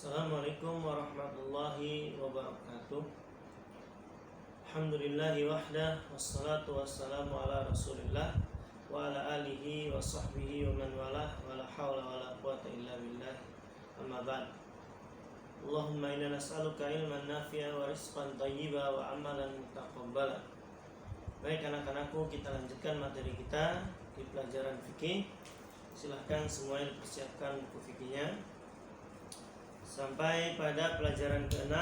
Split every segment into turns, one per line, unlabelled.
Assalamualaikum warahmatullahi wabarakatuh. Alhamdulillahi wahdah, wassalatu wassalamu ala rasulillah wa ala alihi wa sahbihi wa man walah, wa la hawla wa la quwata illa billah. Amma ba'd. Allahumma inna nas'aluka ilman nafi'a wa rizqan thayyiba wa amalan mutaqabbala. Baik anak-anakku, kita lanjutkan materi kita di pelajaran fikih. Silahkan semuanya dipersiapkan buku fikihnya sampai pada pelajaran ke-6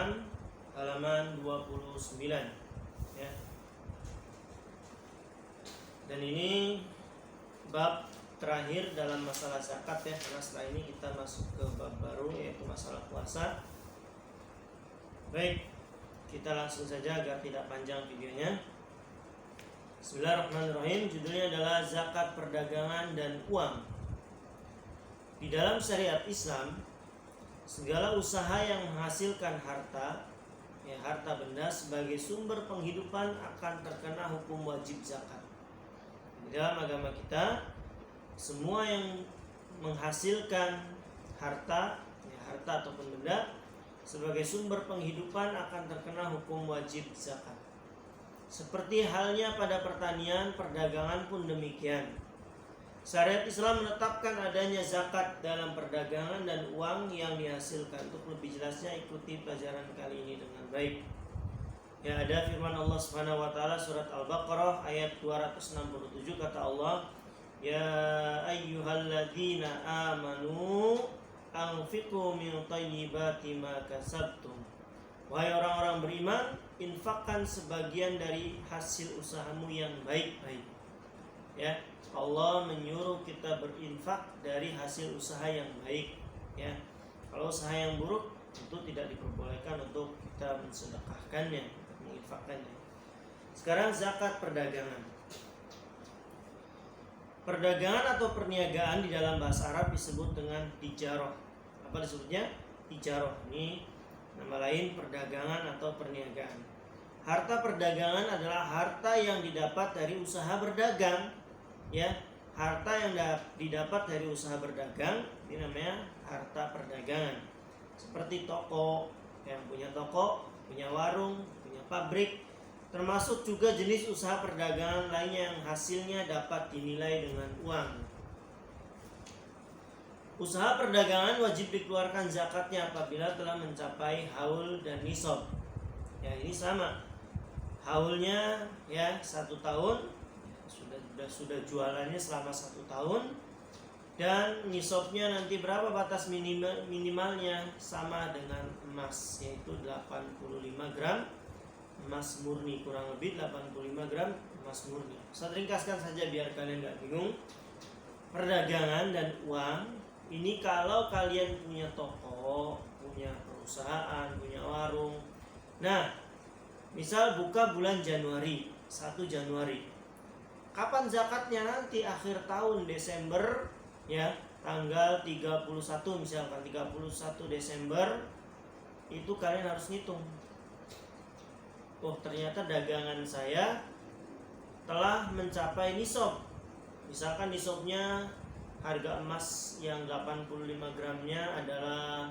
halaman 29 ya. Dan ini bab terakhir dalam masalah zakat ya, karena setelah ini kita masuk ke bab baru yaitu masalah puasa. Baik, kita langsung saja agar tidak panjang videonya. Bismillahirrahmanirrahim. Judulnya adalah zakat perdagangan dan uang. Di dalam syariat Islam, segala usaha yang menghasilkan harta benda sebagai sumber penghidupan akan terkena hukum wajib zakat. Di dalam agama kita, semua yang menghasilkan harta ataupun benda sebagai sumber penghidupan akan terkena hukum wajib zakat. Seperti halnya pada pertanian, perdagangan pun demikian. Syariat Islam menetapkan adanya zakat dalam perdagangan dan uang yang dihasilkan. Untuk lebih jelasnya ikuti pelajaran kali ini dengan baik. Ya, ada firman Allah Subhanahu wa taala surat Al-Baqarah ayat 267, kata Allah, "Ya ayyuhalladzina amanu anfiqu min thayyibati ma kasabtum." Wahai orang-orang beriman, infakkan sebagian dari hasil usahamu yang baik-baik. Ya, Allah menyuruh kita berinfak dari hasil usaha yang baik ya. Kalau usaha yang buruk tentu tidak diperbolehkan untuk kita mensedekahkannya, menginfakkannya. Sekarang zakat perdagangan. Perdagangan atau perniagaan di dalam bahasa Arab disebut dengan tijarah. Apa disebutnya? Tijarah. Ini nama lain perdagangan atau perniagaan. Harta perdagangan adalah harta yang didapat dari usaha berdagang. Ya, harta yang didapat dari usaha berdagang ini namanya harta perdagangan. Seperti toko, yang punya toko, punya warung, punya pabrik, termasuk juga jenis usaha perdagangan lainnya yang hasilnya dapat dinilai dengan uang. Usaha perdagangan wajib dikeluarkan zakatnya apabila telah mencapai haul dan nisab. Ya, ini sama. Haulnya ya 1 tahun, sudah jualannya selama 1 tahun, dan nisabnya nanti berapa batas minimalnya sama dengan emas, yaitu 85 gram emas murni, kurang lebih 85 gram emas murni. Saya ringkaskan saja biar kalian gak bingung. Perdagangan dan uang ini kalau kalian punya toko, punya perusahaan, punya warung. Nah, misal buka bulan Januari, 1 Januari. Kapan zakatnya? Nanti akhir tahun Desember ya, tanggal 31 misalkan 31 Desember itu kalian harus ngitung. Oh, ternyata dagangan saya telah mencapai nisab. Misalkan nisabnya harga emas yang 85 gramnya adalah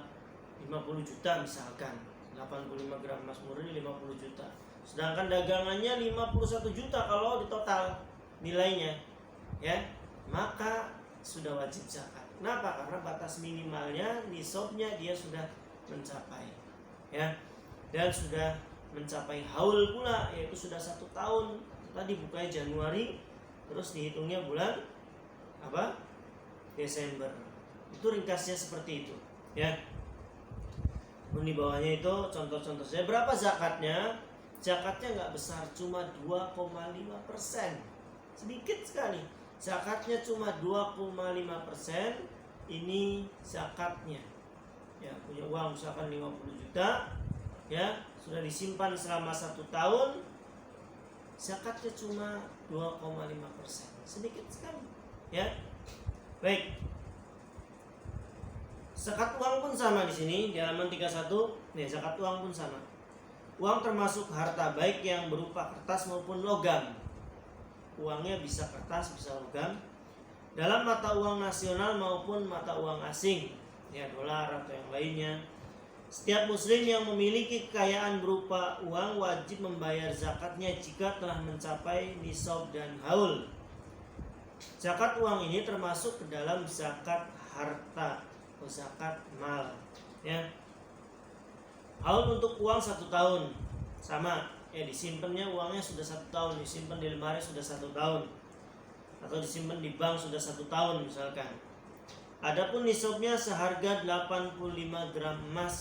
50 juta misalkan. 85 gram emas murni 50 juta. Sedangkan dagangannya 51 juta kalau di total nilainya ya, maka sudah wajib zakat. Kenapa? Karena batas minimalnya nisabnya dia sudah mencapai ya, dan sudah mencapai haul pula, yaitu sudah 1 tahun. Tadi bukanya Januari, terus dihitungnya bulan apa? Desember. Itu ringkasnya seperti itu ya. Di bawahnya itu contoh-contoh saya. Berapa zakatnya? Zakatnya nggak besar, cuma 2,5%. Sedikit sekali. Zakatnya cuma 2,5%. Ini zakatnya. Ya, punya uang misalkan 50 juta, ya, sudah disimpan selama 1 tahun. Zakatnya cuma 2,5%. Sedikit sekali, ya. Baik. Zakat uang pun sama di sini di halaman 31. Nih, zakat uang pun sama. Uang termasuk harta baik yang berupa kertas maupun logam. Uangnya bisa kertas, bisa logam, dalam mata uang nasional maupun mata uang asing, ya dolar atau yang lainnya. Setiap muslim yang memiliki kekayaan berupa uang wajib membayar zakatnya jika telah mencapai nisab dan haul. Zakat uang ini termasuk ke dalam zakat harta atau zakat mal, ya. Haul untuk uang 1 tahun sama, ya, disimpannya uangnya sudah 1 tahun, disimpan di lemari sudah 1 tahun, atau disimpan di bank sudah 1 tahun misalkan. Adapun nisabnya seharga 85 gram emas,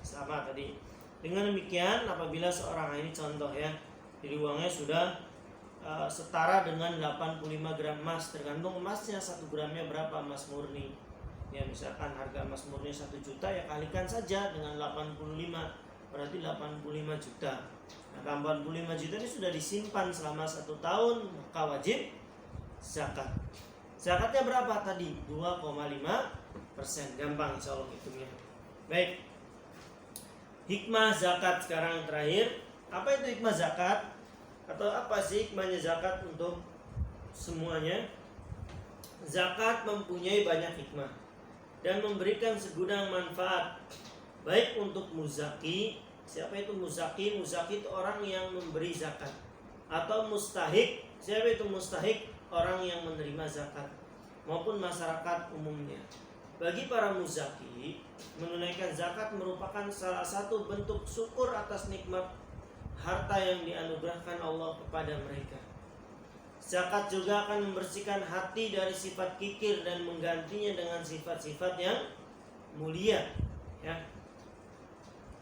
sama tadi. Dengan demikian apabila seorang, ini contoh ya, jadi uangnya sudah setara dengan 85 gram emas, tergantung emasnya 1 gramnya berapa emas murni. Ya, misalkan harga emas murni 1 juta, ya kalikan saja dengan 85, berarti 85 juta. Nah, 85 juta ini sudah disimpan selama 1 tahun, maka wajib zakat. Zakatnya berapa tadi? 2,5%. Gampang insya Allah hitungnya. Baik. Hikmah zakat sekarang yang terakhir. Apa itu hikmah zakat? Atau apa sih hikmahnya zakat untuk semuanya? Zakat mempunyai banyak hikmah dan memberikan segudang manfaat, baik untuk muzaki. Siapa itu muzaki? Muzaki itu orang yang memberi zakat. Atau mustahik. Siapa itu mustahik? Orang yang menerima zakat, maupun masyarakat umumnya. Bagi para muzaki, menunaikan zakat merupakan salah satu bentuk syukur atas nikmat harta yang dianugerahkan Allah kepada mereka. Zakat juga akan membersihkan hati dari sifat kikir dan menggantinya dengan sifat-sifat yang mulia, ya.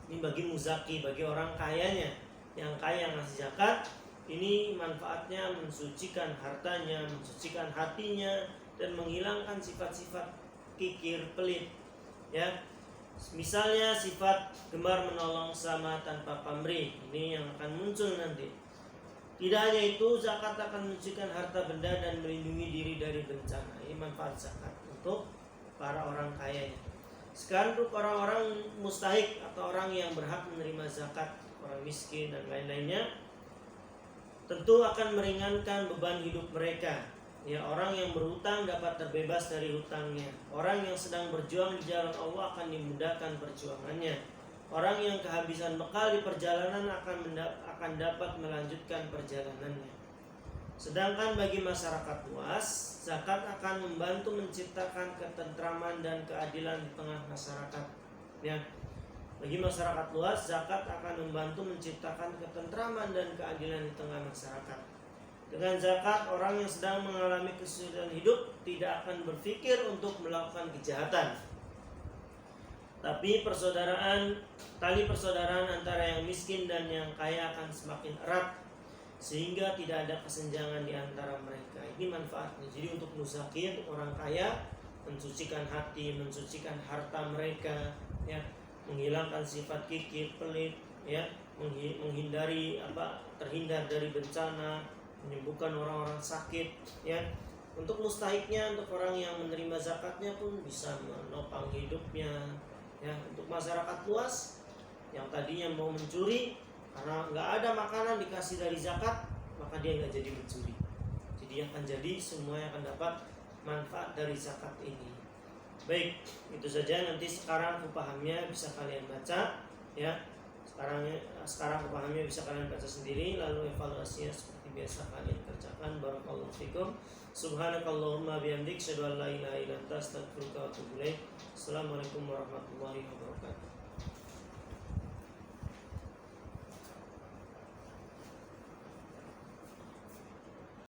Ini bagi muzaki, bagi orang kayanya. Yang kaya ngasih zakat, ini manfaatnya mensucikan hartanya, mensucikan hatinya, dan menghilangkan sifat-sifat kikir, pelit, ya. Misalnya sifat gemar menolong sama tanpa pamrih, ini yang akan muncul nanti. Tidak hanya itu, zakat akan mensucikan harta benda dan melindungi diri dari bencana. Ini manfaat zakat untuk para orang kaya. Sekarang untuk orang-orang mustahik atau orang yang berhak menerima zakat, orang miskin dan lain-lainnya, tentu akan meringankan beban hidup mereka. Ya, orang yang berhutang dapat terbebas dari hutangnya. Orang yang sedang berjuang di jalan Allah akan dimudahkan perjuangannya. Orang yang kehabisan bekal di perjalanan akan dapat melanjutkan perjalanannya. Sedangkan bagi masyarakat luas, zakat akan membantu menciptakan ketentraman dan keadilan di tengah masyarakat. Ya. Bagi masyarakat luas, zakat akan membantu menciptakan ketentraman dan keadilan di tengah masyarakat. Dengan zakat, orang yang sedang mengalami kesulitan hidup tidak akan berpikir untuk melakukan kejahatan. Tapi tali persaudaraan antara yang miskin dan yang kaya akan semakin erat, sehingga tidak ada kesenjangan di antara mereka. Ini manfaatnya. Jadi untuk muzaki, untuk orang kaya, mensucikan hati, mensucikan harta mereka, ya, menghilangkan sifat kikir, pelit, ya, terhindar dari bencana, menyembuhkan orang-orang sakit, ya. Untuk mustahiknya, untuk orang yang menerima zakatnya pun bisa menopang hidupnya, ya. Untuk masyarakat luas yang tadinya mau mencuri, karena nggak ada makanan dikasih dari zakat, maka dia nggak jadi mencuri. Jadi akan jadi semuanya akan dapat manfaat dari zakat ini. Baik, itu saja. Nanti sekarang pahamnya bisa kalian baca, ya. Sekarang pahamnya bisa kalian baca sendiri, lalu evaluasinya seperti biasa kalian kerjakan. Barakallahu fikum. Subhanakallahumma bihamdik, asyhadu an la ilaha illa anta, astaghfiruka wa atubu ilaik. Assalamualaikum warahmatullahi wabarakatuh.